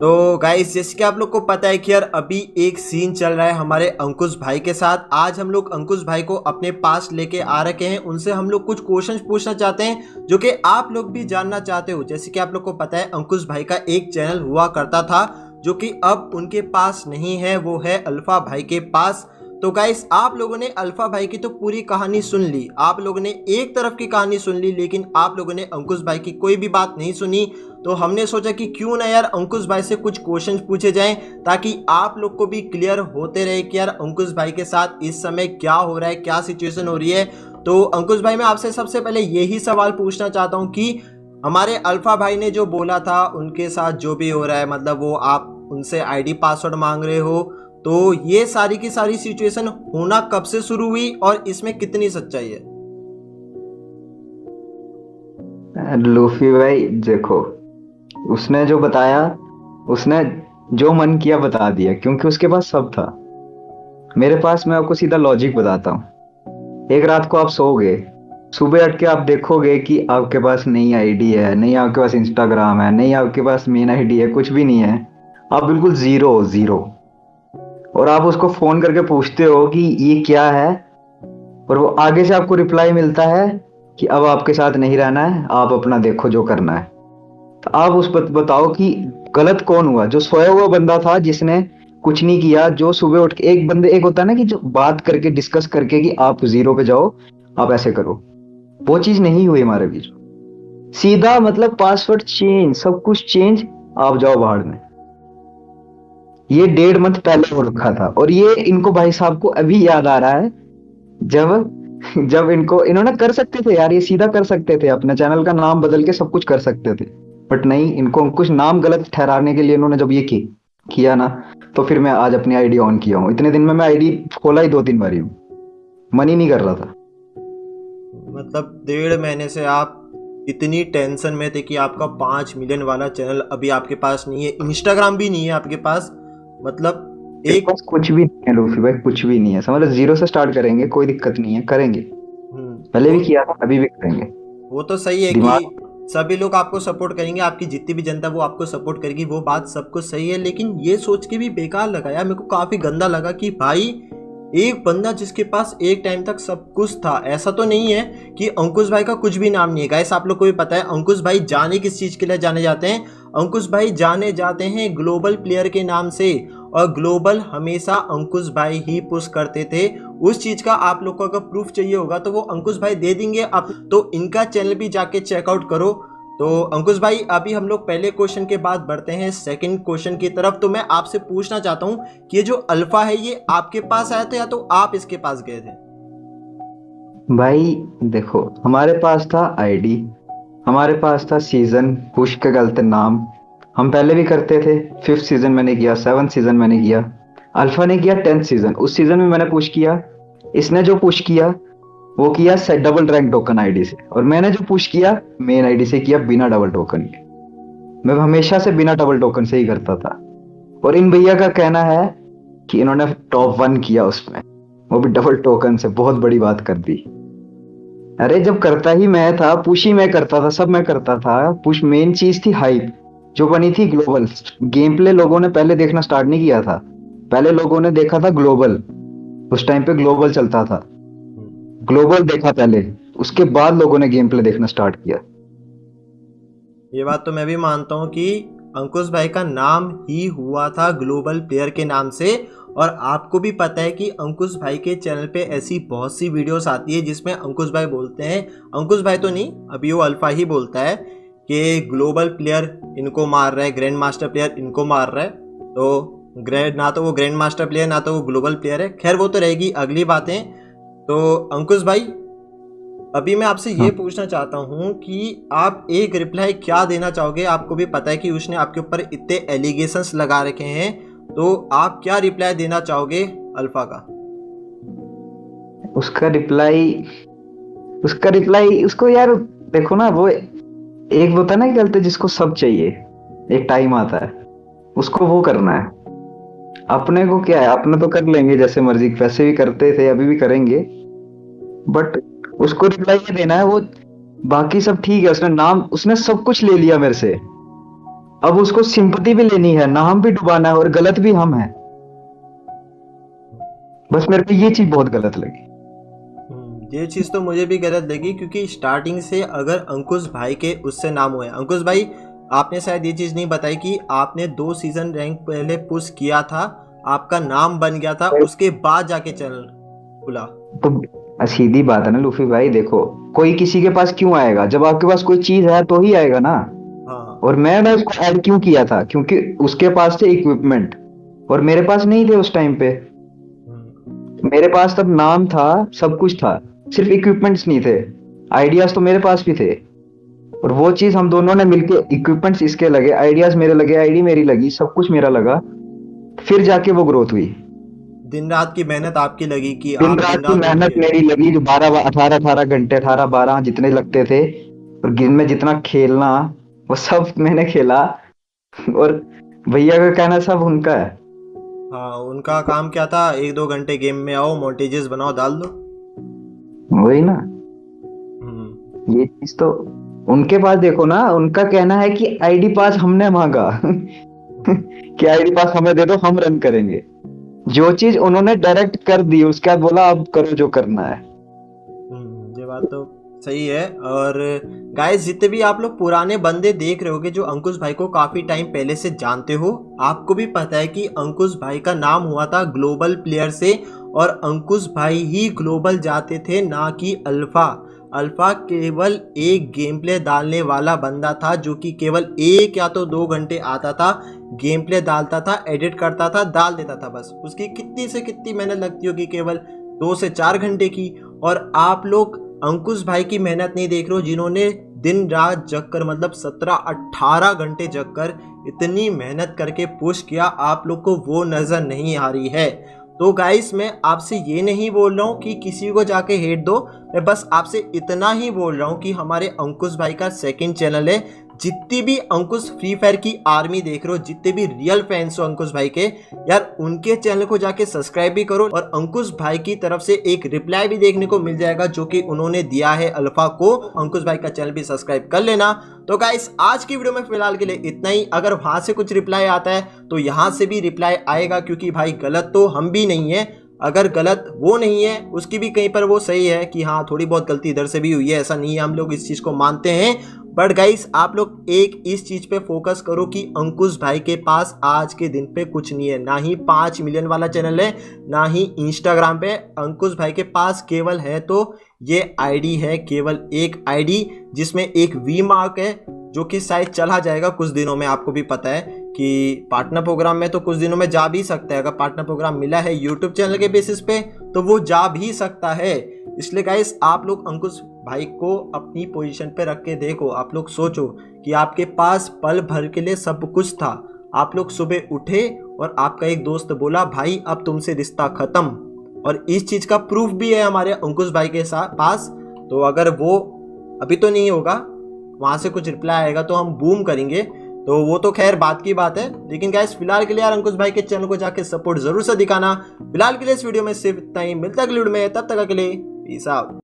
तो गाइस, जैसे कि आप लोग को पता है कि यार अभी एक सीन चल रहा है हमारे अंकुश भाई के साथ। आज हम लोग अंकुश भाई को अपने पास लेके आ रखे हैं। उनसे हम लोग कुछ क्वेश्चंस पूछना चाहते हैं जो कि आप लोग भी जानना चाहते हो। जैसे कि आप लोग को पता है अंकुश भाई का एक चैनल हुआ करता था जो कि अब उनके पास नहीं है, वो है अल्फा भाई के पास। तो गाइस, आप लोगों ने अल्फा भाई की तो पूरी कहानी सुन ली, आप लोगों ने एक तरफ की कहानी सुन ली, लेकिन आप लोगों ने अंकुश भाई की कोई भी बात नहीं सुनी। तो हमने सोचा कि क्यों ना यार अंकुश भाई से कुछ क्वेश्चन पूछे जाएं, ताकि आप लोग को भी क्लियर होते रहे कि यार अंकुश भाई के साथ इस समय क्या हो रहा है, क्या सिचुएशन हो रही है। तो अंकुश भाई, मैं आपसे सबसे पहले यही सवाल पूछना चाहता हूँ कि हमारे अल्फा भाई ने जो बोला था उनके साथ जो भी हो रहा है, मतलब वो आप उनसे आईडी पासवर्ड मांग रहे हो, तो ये सारी की सारी सिचुएशन होना कब से शुरू हुई और इसमें कितनी सच्चाई है? लूफी भाई देखो, उसने जो बताया, उसने जो मन किया बता दिया क्योंकि उसके पास सब था। मेरे पास, मैं आपको सीधा लॉजिक बताता हूँ। एक रात को आप सोओगे, सुबह उठ के आप देखोगे कि आपके पास नई आईडी है, नहीं आपके पास इंस्टाग्राम है, नहीं आपके पास मेन आईडी है, कुछ भी नहीं है। आप बिल्कुल जीरो हो, जीरो। और आप उसको फोन करके पूछते हो कि ये क्या है, और वो आगे से आपको रिप्लाई मिलता है कि अब आपके साथ नहीं रहना है, आप अपना देखो जो करना है। तो आप उस बताओ कि गलत कौन हुआ? जो सोया हुआ बंदा था जिसने कुछ नहीं किया, जो सुबह उठ के एक बंदे, एक होता है ना कि जो बात करके डिस्कस करके कि आप जीरो पे जाओ, आप ऐसे करो, वो चीज नहीं हुई हमारे बीच। सीधा मतलब पासवर्ड चेंज, सब कुछ चेंज, आप जाओ बाहर में। ये 1.5 मंथ पहले हो रखा था, और ये इनको भाई साहब को अभी याद आ रहा है। जब जब इनको, इन्होंने कर सकते थे यार, ये सीधा कर सकते थे, अपने चैनल का नाम बदल के सब कुछ कर सकते थे। बट नहीं, इनको कुछ नाम गलत ठहराने के लिए इन्होंने जब ये किया ना, तो फिर मैं आज अपनी आईडी ऑन किया हूँ। इतने दिन में मैं आईडी खोला ही 2-3 बारी हूँ, मन ही नहीं कर रहा था। मतलब 1.5 महीने से आप इतनी टेंशन में थे कि आपका 5 मिलियन वाला चैनल अभी आपके पास नहीं है, इंस्टाग्राम भी नहीं है आपके पास, मतलब मेरे एक। पास कुछ भी नहीं है लूफी भाई, कुछ भी नहीं है। समझ लो, जीरो से स्टार्ट करेंगे, कोई दिक्कत नहीं है, करेंगे। पहले वो भी किया था, अभी भी करेंगे। वो तो सही है कि दिमाग। सभी लोग आपको सपोर्ट करेंगे, आपकी जितनी भी जनता वो आपको सपोर्ट करेगी, वो बात सबको सही है। लेकिन ये सोच के भी बेकार लगा यार, मेरे को काफी गंदा लगा कि भाई एक बंदा जिसके पास एक टाइम तक सब कुछ था, ऐसा तो नहीं है कि अंकुश भाई का कुछ भी नाम नहीं है। गाइस, आप लोग को भी पता है अंकुश भाई जाने किस चीज के लिए जाने जाते हैं। अंकुश भाई जाने जाते हैं ग्लोबल प्लेयर के नाम से, और ग्लोबल हमेशा अंकुश भाई ही पुश करते थे। उस चीज का आप लोग को अगर प्रूफ चाहिए होगा तो वो अंकुश भाई दे देंगे आप, तो इनका चैनल भी जाके चेकआउट करो। तो अंकुश भाई, अभी हम लोग पहले क्वेश्चन के बाद बढ़ते हैं सेकंड क्वेश्चन की तरफ। तो मैं आपसे पूछना चाहता हूँ कि ये जो अल्फा है ये आपके पास आया था या तो आप इसके पास गए थे? भाई देखो, हमारे पास था आईडी, हमारे पास था सीजन, पुश के गलत नाम। हम पहले भी करते थे। 5th सीजन मैंने किया, 7th सीजन मैंने किया, अल्फा ने किया 10th सीजन। उस सीजन में मैंने पुश किया। इसने जो पुश किया वो किया डबल रैंक टोकन आईडी से, और मैंने जो पुश किया मेन आईडी से किया, बिना डबल टोकन के। मैं हमेशा से बिना डबल टोकन से ही करता था। और इन भैया का कहना है कि इन्होंने टॉप 1 किया उसमें, वो भी डबल टोकन से, बहुत बड़ी बात कर दी। अरे जब करता ही मैं था, पुश ही मैं करता था, सब मैं करता था। पुश मेन चीज थी, हाइप जो बनी थी ग्लोबल। गेम प्ले लोगों ने पहले देखना स्टार्ट नहीं किया था, पहले लोगों ने देखा था ग्लोबल। उस टाइम पे ग्लोबल चलता था, ग्लोबल देखा पहले, उसके बाद लोगों ने गेम प्ले देखना स्टार्ट किया। ये बात तो मैं भी मानता हूँ कि अंकुश भाई का नाम ही हुआ था ग्लोबल प्लेयर के नाम से। और आपको भी पता है कि अंकुश भाई के चैनल पे ऐसी बहुत सी वीडियोस आती है जिसमें अंकुश भाई बोलते हैं, अंकुश भाई तो नहीं, अभी वो अल्फा ही बोलता है कि ग्लोबल प्लेयर इनको मार रहा है, ग्रैंड मास्टर प्लेयर इनको मार रहा है। तो ग्रैंड ना तो वो ग्रैंड मास्टर प्लेयर ना तो वो ग्लोबल प्लेयर है, खैर वो तो रहेगी अगली बातें। तो अंकुश भाई, अभी मैं आपसे ये हाँ पूछना चाहता हूँ कि आप एक रिप्लाई क्या देना चाहोगे? आपको भी पता है कि उसने आपके ऊपर इतने एलिगेशंस लगा रखे हैं, तो आप क्या रिप्लाई देना चाहोगे अल्फा का? उसका रिप्लाई, उसको यार, देखो ना, वो एक होता है ना कि गलत, जिसको सब चाहिए, एक टाइम आता है उसको वो करना है। अपने को क्या है, अपने तो कर लेंगे जैसे मर्जी, वैसे भी करते थे, अभी भी करेंगे। बट उसको रिप्लाई ये देना है, वो बाकी सब ठीक है। उसने नाम, उसने सब कुछ ले लिया मेरे से, अब उसको सिंपैथी भी लेनी है, नाम भी डुबाना है, और गलत भी हम हैं। बस मेरे को ये चीज बहुत गलत लगी। ये चीज़ तो मुझे भी गलत लगी, क्योंकि स्टार्टिंग से अगर अंकुश भाई के उससे नाम हुए, अंकुश भाई आपने शायद ये चीज़ नहीं बताई कि आपने 2 सीजन रैंक पहले पुश किया था, आपका नाम बन गया था, उसके बाद जाके चैनल खुला। तो सीधी बात है ना लूफी भाई, देखो कोई किसी के पास क्यों आएगा, जब आपके पास कोई चीज है तो ही आएगा ना। हाँ। और मैंने उसको ऐड क्यों किया था, क्योंकि उसके पास थे इक्विपमेंट और मेरे पास नहीं थे उस टाइम पे। मेरे पास तब नाम था, सब कुछ था, सिर्फ इक्विपमेंट्स नहीं थे। आइडियाज तो मेरे पास भी थे, और वो चीज हम दोनों ने मिलके, इक्विपमेंट्स इसके लगे, आइडियाज मेरे लगे, आईडी मेरी लगी, सब कुछ मेरा लगा, फिर जाके वो ग्रोथ हुई। दिन रात की मेहनत आपकी लगी कि दिन आप रात दिन की रात मेहनत उठ मेरी लगी, जो 12 18 घंटे, 18 12 जितने लगते थे, और गेम में जितना खेलना, वो सब मैंने खेला। और भैया का कहना सब उनका है। हाँ, उनका काम क्या था, 1-2 घंटे गेम में आओ, मोंटेजेस बनाओ, डाल दो। वही ना, हम्म। ये चीज तो उनके पास देखो ना, उनका कहना है कि आईडी पास हमने मांगा कि आईडी पास हमें दे दो, हम रन करेंगे। जो चीज उन्होंने डायरेक्ट कर दी, उसके बाद बोला अब करो जो करना है। ये बात तो सही है। और गाइस, जितने भी आप लोग पुराने बंदे देख रहे होगे जो अंकुश भाई को काफी टाइम पहले से जानते हो, आपको भी पता है कि अंकुश भाई का नाम हुआ था ग्लोबल प्लेयर से, और अंकुश भाई ही ग्लोबल जाते थे, ना कि अल्फा। अल्फा केवल एक गेम प्ले डालने वाला बंदा था, जो कि केवल 1 या तो 2 घंटे आता था, गेम प्ले डालता था, एडिट करता था, डाल देता था, बस। उसकी कितनी से कितनी मेहनत लगती होगी, केवल 2 से 4 घंटे की। और आप लोग अंकुश भाई की मेहनत नहीं देख रहे हो, जिन्होंने दिन रात जगकर, मतलब 17-18 घंटे जगकर इतनी मेहनत करके पुश किया, आप लोग को वो नज़र नहीं आ रही है। तो गाइस, मैं आपसे ये नहीं बोल रहा हूँ कि किसी को जाके हेट दो, मैं बस आपसे इतना ही बोल रहा हूँ कि हमारे अंकुश भाई का सेकंड चैनल है। जितनी भी अंकुश फ्री फायर की आर्मी देख रहे हो, जितने भी रियल फैंस हो अंकुश भाई के, यार उनके चैनल को जाके सब्सक्राइब भी करो। और अंकुश भाई की तरफ से एक रिप्लाई भी देखने को मिल जाएगा, जो कि उन्होंने दिया है अल्फा को। अंकुश भाई का चैनल भी सब्सक्राइब कर लेना। तो गाइस, आज की वीडियो में फिलहाल के लिए इतना ही। अगर वहां से कुछ रिप्लाई आता है तो यहाँ से भी रिप्लाई आएगा, क्योंकि भाई गलत तो हम भी नहीं है। अगर गलत वो नहीं है, उसकी भी कहीं पर वो सही है कि हाँ थोड़ी बहुत गलती इधर से भी हुई है, ऐसा नहीं है, हम लोग इस चीज़ को मानते हैं। बट गाइस, आप लोग एक इस चीज पे फोकस करो कि अंकुश भाई के पास आज के दिन पे कुछ नहीं है, ना ही 5 मिलियन वाला चैनल है, ना ही इंस्टाग्राम पे। अंकुश भाई के पास केवल है तो ये आईडी है, केवल एक आईडी, जिसमें एक वी मार्क है, जो कि शायद चला जाएगा कुछ दिनों में। आपको भी पता है कि पार्टनर प्रोग्राम में तो कुछ दिनों में जा भी सकता है। अगर पार्टनर प्रोग्राम मिला है यूट्यूब चैनल के बेसिस पे तो वो जा भी सकता है। इसलिए गाइस, आप लोग अंकुश भाई को अपनी पोजीशन पे रख के देखो। आप लोग सोचो कि आपके पास पल भर के लिए सब कुछ था। आप लोग सुबह उठे और आपका एक दोस्त बोला भाई अब तुमसे रिश्ता खत्म, और इस चीज का प्रूफ भी है हमारे अंकुश भाई के पास। तो अगर वो अभी तो नहीं होगा, वहां से कुछ रिप्लाई आएगा तो हम बूम करेंगे, तो वो तो खैर बात की बात है। लेकिन गाइस, फिलहाल के लिए यार अंकुश भाई के चैनल को जाके सपोर्ट जरूर से दिखाना। फिलहाल के लिए इस वीडियो में सिर्फ इतना ही, मिलता है अगली वीडियो में, तब तक के लिए पीस आउट।